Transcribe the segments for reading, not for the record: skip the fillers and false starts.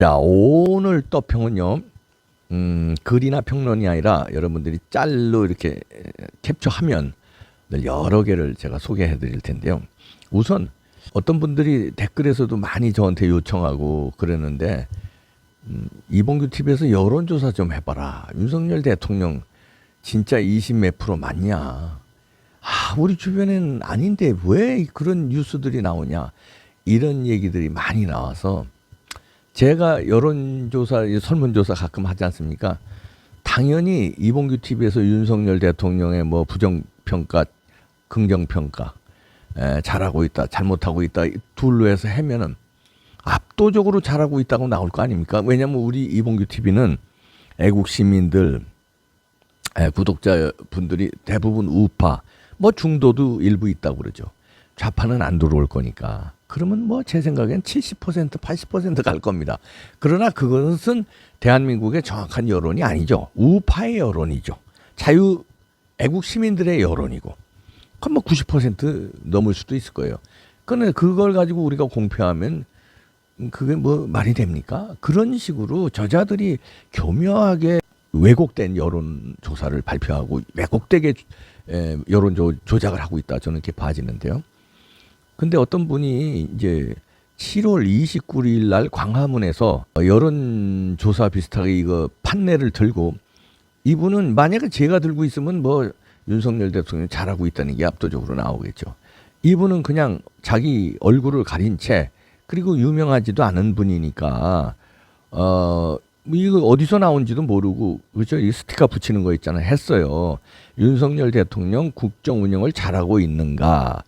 자, 오늘 떠평은요, 글이나 평론이 아니라 여러분들이 짤로 이렇게 캡처하면 여러 개를 제가 소개해 드릴 텐데요. 우선 어떤 분들이 댓글에서도 많이 저한테 요청하고 그러는데, 이봉규 TV에서 여론조사 좀 해봐라. 윤석열 대통령 진짜 20 몇 프로 맞냐? 아, 우리 주변엔 아닌데 왜 그런 뉴스들이 나오냐? 이런 얘기들이 많이 나와서 제가 여론조사, 설문조사 가끔 하지 않습니까? 당연히 이봉규 TV에서 윤석열 대통령의 뭐 부정평가, 긍정평가, 잘하고 있다, 잘못하고 있다, 둘로 해서 해면은 압도적으로 잘하고 있다고 나올 거 아닙니까? 왜냐면 우리 이봉규 TV는 애국 시민들, 구독자분들이 대부분 우파, 뭐 중도도 일부 있다고 그러죠. 좌파는 안 들어올 거니까. 그러면 뭐 제 생각엔 70%, 80%갈 겁니다. 그러나 그것은 대한민국의 정확한 여론이 아니죠. 우파의 여론이죠. 자유 애국 시민들의 여론이고. 그럼 뭐 90% 넘을 수도 있을 거예요. 그런데 그걸 가지고 우리가 공표하면 그게 뭐 말이 됩니까? 그런 식으로 저자들이 교묘하게 왜곡된 여론조사를 발표하고 왜곡되게 여론 조작을 하고 있다. 저는 이렇게 봐지는데요. 근데 어떤 분이 이제 7월 29일 날 광화문에서 여론조사 비슷하게 이거 판례를 들고, 이분은 만약에 제가 들고 있으면 뭐 윤석열 대통령이 잘하고 있다는 게 압도적으로 나오겠죠. 이분은 그냥 자기 얼굴을 가린 채, 그리고 유명하지도 않은 분이니까 이거 어디서 나온지도 모르고, 그죠? 이 스티커 붙이는 거 있잖아요. 했어요. 윤석열 대통령 국정 운영을 잘하고 있는가?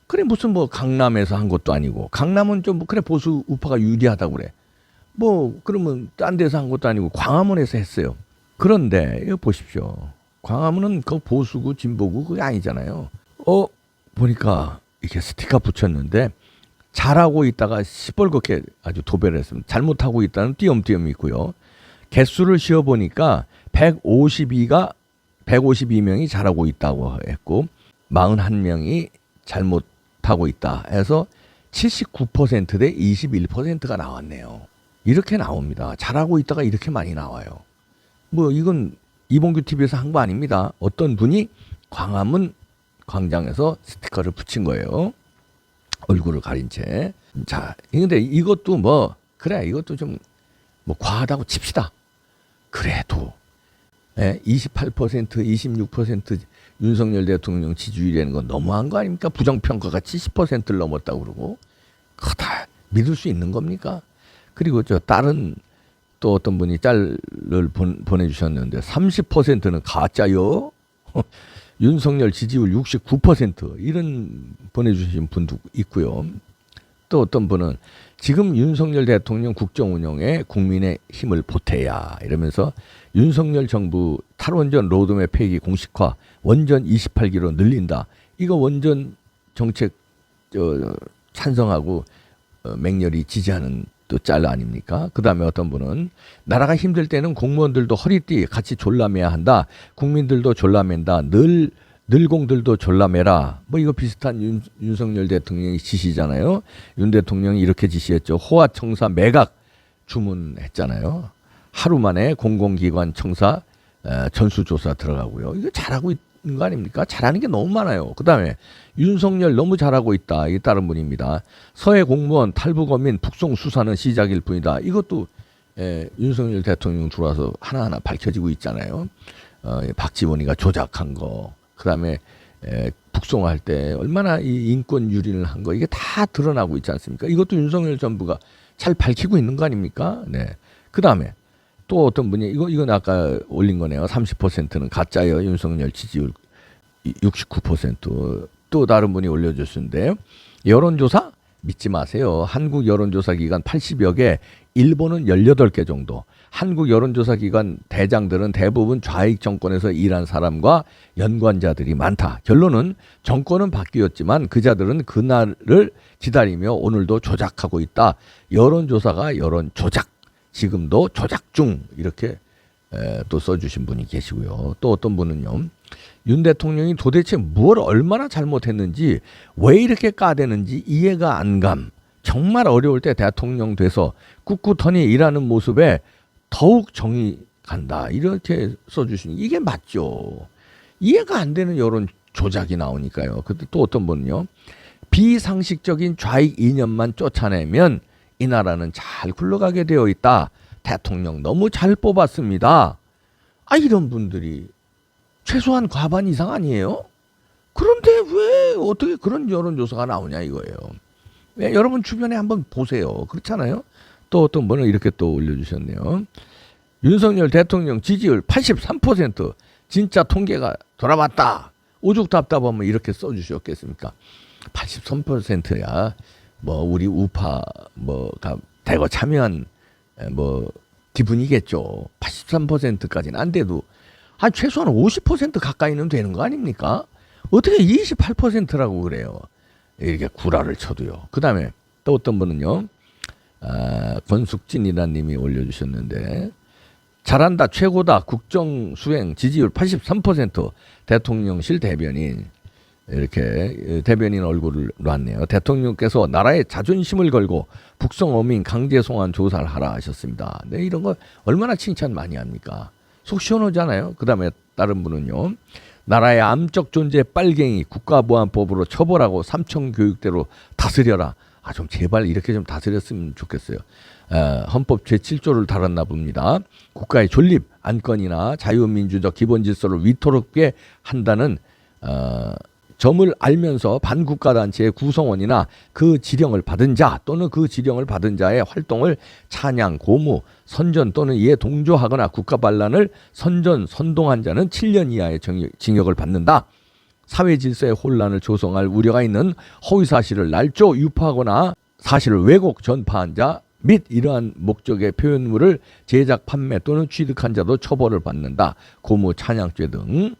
그래, 무슨 뭐 강남에서 한 것도 아니고, 강남은 좀 그래 보수 우파가 유리하다고 그래. 뭐 그러면 딴 데서 한 것도 아니고 광화문에서 했어요. 그런데 이거 보십시오. 광화문은 그 보수고 진보고 그게 아니잖아요. 보니까 이렇게 스티커 붙였는데 잘하고 있다가 시뻘겋게 아주 도배를 했습니다. 잘못하고 있다는 띄엄띄엄이 있고요. 개수를 씌워 보니까 152명이 잘하고 있다고 했고 41명이 잘못하고 있다 해서 79% 대 21%가 나왔네요. 이렇게 나옵니다. 잘하고 있다가 이렇게 많이 나와요. 뭐 이건 이봉규 TV에서 한 거 아닙니다. 어떤 분이 광화문 광장에서 스티커를 붙인 거예요. 얼굴을 가린 채. 자, 근데 이것도 뭐 그래, 이것도 좀 뭐 과하다고 칩시다. 그래도 28%, 26% 윤석열 대통령 지지율이라는 건 너무한 거 아닙니까? 부정평가가 70%를 넘었다고 그러고, 그거 다 믿을 수 있는 겁니까? 그리고 저 다른 또 어떤 분이 짤을 보내주셨는데 30%는 가짜요? 윤석열 지지율 69% 이런 보내주신 분도 있고요. 또 어떤 분은 지금 윤석열 대통령 국정 운영에 국민의 힘을 보태야 이러면서 윤석열 정부 탈원전 로드맵 폐기 공식화, 원전 28기로 늘린다. 이거 원전 정책 찬성하고 맹렬히 지지하는 또 짤 아닙니까? 그 다음에 어떤 분은 나라가 힘들 때는 공무원들도 허리띠 같이 졸라매야 한다. 국민들도 졸라맨다. 늘공들도 졸라매라. 뭐 이거 비슷한 윤석열 대통령의 지시잖아요. 윤 대통령이 이렇게 지시했죠. 호화청사 매각 주문했잖아요. 하루 만에 공공기관 청사 전수조사 들어가고요. 이거 잘하고 있는 거 아닙니까? 잘하는 게 너무 많아요. 그 다음에 윤석열 너무 잘하고 있다. 이게 다른 분입니다. 서해 공무원 탈북어민 북송 수사는 시작일 뿐이다. 이것도 윤석열 대통령 들어와서 하나하나 밝혀지고 있잖아요. 박지원이가 조작한 거, 그 다음에 북송할 때 얼마나 이 인권 유린을 한 거, 이게 다 드러나고 있지 않습니까? 이것도 윤석열 정부가 잘 밝히고 있는 거 아닙니까? 네. 그 다음에 또 어떤 분이 이건 아까 올린 거네요. 30%는 가짜예요. 윤석열 지지율 69%. 또 다른 분이 올려줬는데요. 여론조사 믿지 마세요. 한국 여론조사 기관 80여 개, 일본은 18개 정도. 한국 여론조사 기관 대장들은 대부분 좌익 정권에서 일한 사람과 연관자들이 많다. 결론은 정권은 바뀌었지만 그자들은 그날을 기다리며 오늘도 조작하고 있다. 여론조사가 여론 조작, 지금도 조작 중, 이렇게 또 써주신 분이 계시고요. 또 어떤 분은요. 윤 대통령이 도대체 뭘 얼마나 잘못했는지, 왜 이렇게 까대는지 이해가 안 감. 정말 어려울 때 대통령 돼서 꿋꿋하니 일하는 모습에 더욱 정이 간다. 이렇게 써주시니 이게 맞죠. 이해가 안 되는 여론 조작이 나오니까요. 근데 또 어떤 분은요. 비상식적인 좌익 이념만 쫓아내면 이 나라는 잘 굴러가게 되어 있다. 대통령 너무 잘 뽑았습니다. 아, 이런 분들이 최소한 과반 이상 아니에요? 그런데 왜 어떻게 그런 여론조사가 나오냐 이거예요. 왜? 여러분 주변에 한번 보세요. 그렇잖아요. 또 어떤 분은 이렇게 또 올려주셨네요. 윤석열 대통령 지지율 83%. 진짜 통계가 돌아봤다. 오죽 답답하면 이렇게 써주셨겠습니까? 83%야. 뭐 우리 우파 뭐가 대거 참여한 뭐 기분이겠죠. 83%까지는 안 돼도 한 최소한 50% 가까이는 되는 거 아닙니까? 어떻게 28%라고 그래요? 이렇게 구라를 쳐도요. 그 다음에 또 어떤 분은요. 권숙진이라는 님이 올려주셨는데 잘한다 최고다 국정 수행 지지율 83% 대통령실 대변인 이렇게 대변인 얼굴을 놨네요. 대통령께서 나라의 자존심을 걸고 북송 어민 강제 송환 조사를 하라 하셨습니다. 네, 이런 거 얼마나 칭찬 많이 합니까? 속 시원하잖아요. 그 다음에 다른 분은요. 나라의 암적 존재 빨갱이 국가보안법으로 처벌하고 삼청교육대로 다스려라. 아, 좀 제발 이렇게 좀 다스렸으면 좋겠어요. 헌법 제7조를 달았나 봅니다. 국가의 존립, 안건이나 자유민주적 기본질서를 위태롭게 한다는 점을 알면서 반국가단체의 구성원이나 그 지령을 받은 자 또는 그 지령을 받은 자의 활동을 찬양, 고무, 선전 또는 이에 동조하거나 국가반란을 선동한 자는 7년 이하의 징역을 받는다. 사회 질서의 혼란을 조성할 우려가 있는 허위사실을 날조 유포하거나 사실을 왜곡 전파한 자 및 이러한 목적의 표현물을 제작, 판매 또는 취득한 자도 처벌을 받는다. 고무, 찬양죄 등.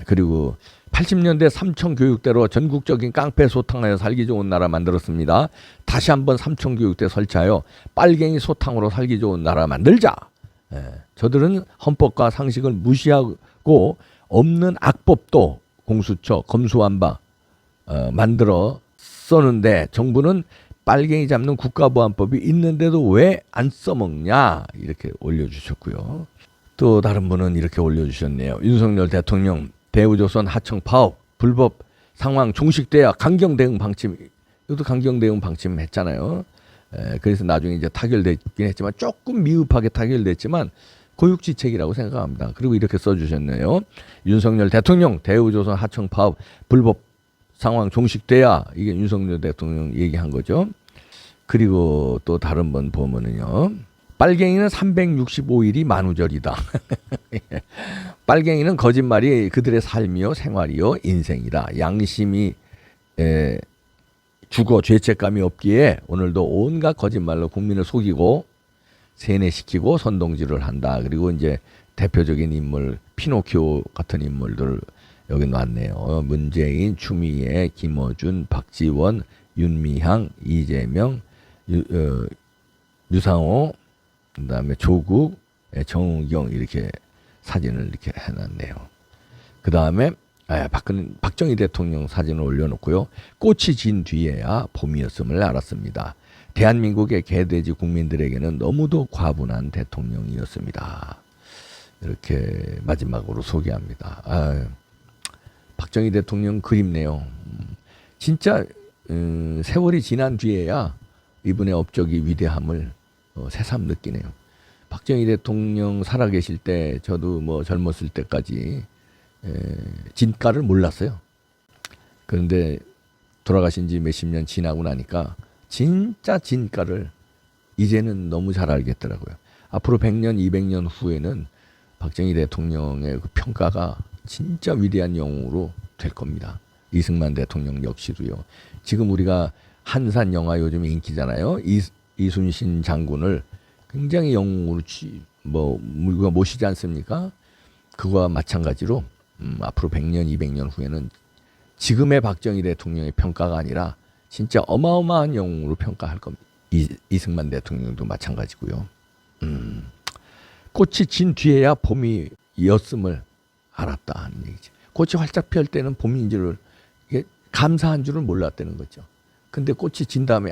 그리고 80년대 삼청교육대로 전국적인 깡패 소탕하여 살기 좋은 나라 만들었습니다. 다시 한번 삼청교육대 설치하여 빨갱이 소탕으로 살기 좋은 나라 만들자. 저들은 헌법과 상식을 무시하고 없는 악법도 공수처, 검수완박 만들어 썼는데 정부는 빨갱이 잡는 국가보안법이 있는데도 왜 안 써먹냐 이렇게 올려주셨고요. 또 다른 분은 이렇게 올려주셨네요. 윤석열 대통령 대우조선 하청 파업 불법 상황 종식돼야 강경 대응 방침. 이것도 강경 대응 방침 했잖아요. 그래서 나중에 이제 타결됐긴 했지만 조금 미흡하게 타결됐지만 고육지책이라고 생각합니다. 그리고 이렇게 써주셨네요. 윤석열 대통령 대우조선 하청 파업 불법 상황 종식돼야 이게 윤석열 대통령 얘기한 거죠. 그리고 또 다른 분 보면은요. 빨갱이는 365일이 만우절이다. 빨갱이는 거짓말이 그들의 삶이요 생활이요 인생이다. 양심이 죽어 죄책감이 없기에 오늘도 온갖 거짓말로 국민을 속이고 세뇌시키고 선동질을 한다. 그리고 이제 대표적인 인물 피노키오 같은 인물들 여기 놨네요. 문재인, 추미애, 김어준, 박지원, 윤미향, 이재명, 유상호, 그다음에 조국, 정우경 이렇게 사진을 이렇게 해놨네요. 그다음에 박정희 대통령 사진을 올려놓고요. 꽃이 진 뒤에야 봄이었음을 알았습니다. 대한민국의 개돼지 국민들에게는 너무도 과분한 대통령이었습니다. 이렇게 마지막으로 소개합니다. 박정희 대통령 그립네요. 진짜 세월이 지난 뒤에야 이분의 업적이 위대함을 새삼 느끼네요. 박정희 대통령 살아계실 때 저도 뭐 젊었을 때까지 진가를 몰랐어요. 그런데 돌아가신 지 몇십 년 지나고 나니까 진짜 진가를 이제는 너무 잘 알겠더라고요. 앞으로 100년, 200년 후에는 박정희 대통령의 그 평가가 진짜 위대한 영웅으로 될 겁니다. 이승만 대통령 역시도요. 지금 우리가 한산 영화 요즘 인기잖아요. 이순신 장군을 굉장히 영웅으로 우리가 모시지 않습니까? 그거와 마찬가지로 앞으로 100년, 200년 후에는 지금의 박정희 대통령의 평가가 아니라 진짜 어마어마한 영웅으로 평가할 겁니다. 이승만 대통령도 마찬가지고요. 꽃이 진 뒤에야 봄이었음을 알았다 하는 얘기죠. 꽃이 활짝 피었을 때는 봄인 줄을 감사한 줄을 몰랐다는 거죠. 근데 꽃이 진 다음에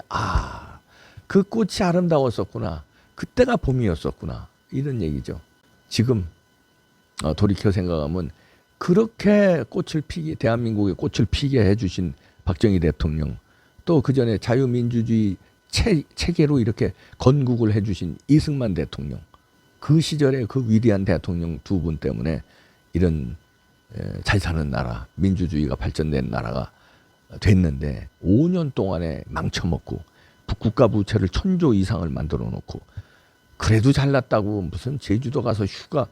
그 꽃이 아름다웠었구나. 그때가 봄이었었구나. 이런 얘기죠. 지금 돌이켜 생각하면 그렇게 대한민국의 꽃을 피게 해주신 박정희 대통령, 또 그 전에 자유민주주의 체계로 이렇게 건국을 해주신 이승만 대통령, 그 시절에 그 위대한 대통령 두 분 때문에 이런 잘 사는 나라, 민주주의가 발전된 나라가 됐는데 5년 동안에 망쳐먹고 국가 부채를 1,000조 이상을 만들어 놓고 그래도 잘났다고 무슨 제주도 가서 휴가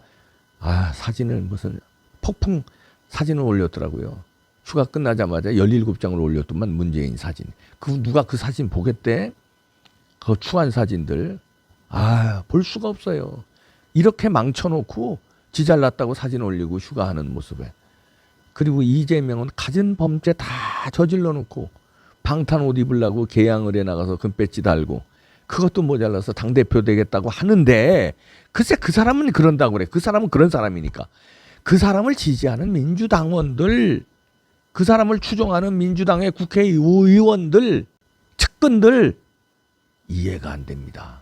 사진을 무슨 폭풍 사진을 올렸더라고요. 휴가 끝나자마자 17장을 올렸더만 문재인 사진. 누가 그 사진 보겠대? 그 추한 사진들. 볼 수가 없어요. 이렇게 망쳐놓고 지 잘났다고 사진 올리고 휴가하는 모습에. 그리고 이재명은 갖은 범죄 다 저질러 놓고 방탄 옷 입으려고 개양을에 나가서 금배지 달고 그것도 모자라서 당대표 되겠다고 하는데 글쎄 그 사람은 그런다고 그래. 그 사람은 그런 사람이니까. 그 사람을 지지하는 민주당원들, 그 사람을 추종하는 민주당의 국회의원들, 측근들 이해가 안 됩니다.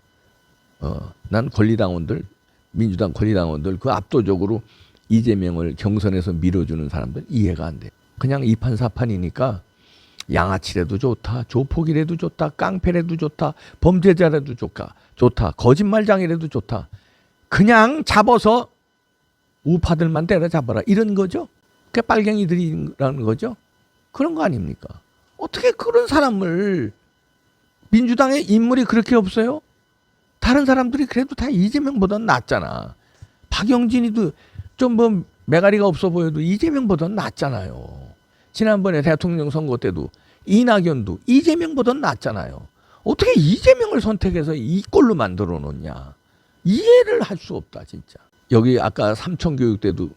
난 권리당원들, 민주당 권리당원들 그 압도적으로 이재명을 경선에서 밀어주는 사람들 이해가 안 돼. 그냥 이판사판이니까 양아치라도 좋다, 조폭이라도 좋다, 깡패라도 좋다, 범죄자라도 좋다, 거짓말장이라도 좋다. 그냥 잡아서 우파들만 때려잡아라 이런 거죠. 그게 빨갱이들이라는 거죠. 그런 거 아닙니까? 어떻게 그런 사람을, 민주당의 인물이 그렇게 없어요? 다른 사람들이 그래도 다 이재명보다는 낫잖아. 박영진이도 좀 뭐 매가리가 없어 보여도 이재명보다는 낫잖아요. 지난번에 대통령 선거 때도 이낙연도 이재명보다는 낫잖아요. 어떻게 이재명을 선택해서 이 꼴로 만들어 놓냐. 이해를 할 수 없다 진짜. 여기 아까 삼청교육 때도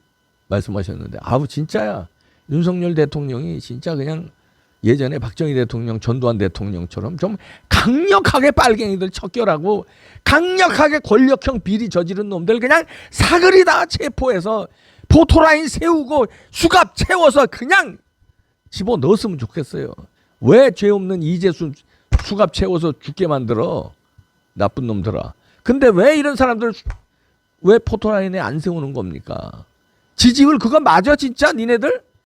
말씀하셨는데 진짜야. 윤석열 대통령이 진짜 그냥 예전에 박정희 대통령, 전두환 대통령처럼 좀 강력하게 빨갱이들 척결하고 강력하게 권력형 비리 저지른 놈들 그냥 사거리 다 체포해서 포토라인 세우고 수갑 채워서 그냥 집어넣었으면 좋겠어요. 왜 죄 없는 이재수 수갑 채워서 죽게 만들어? 나쁜 놈들아. 근데 왜 이런 사람들 왜 포토라인에 안 세우는 겁니까? 지지율 그거 맞아 진짜 니네들?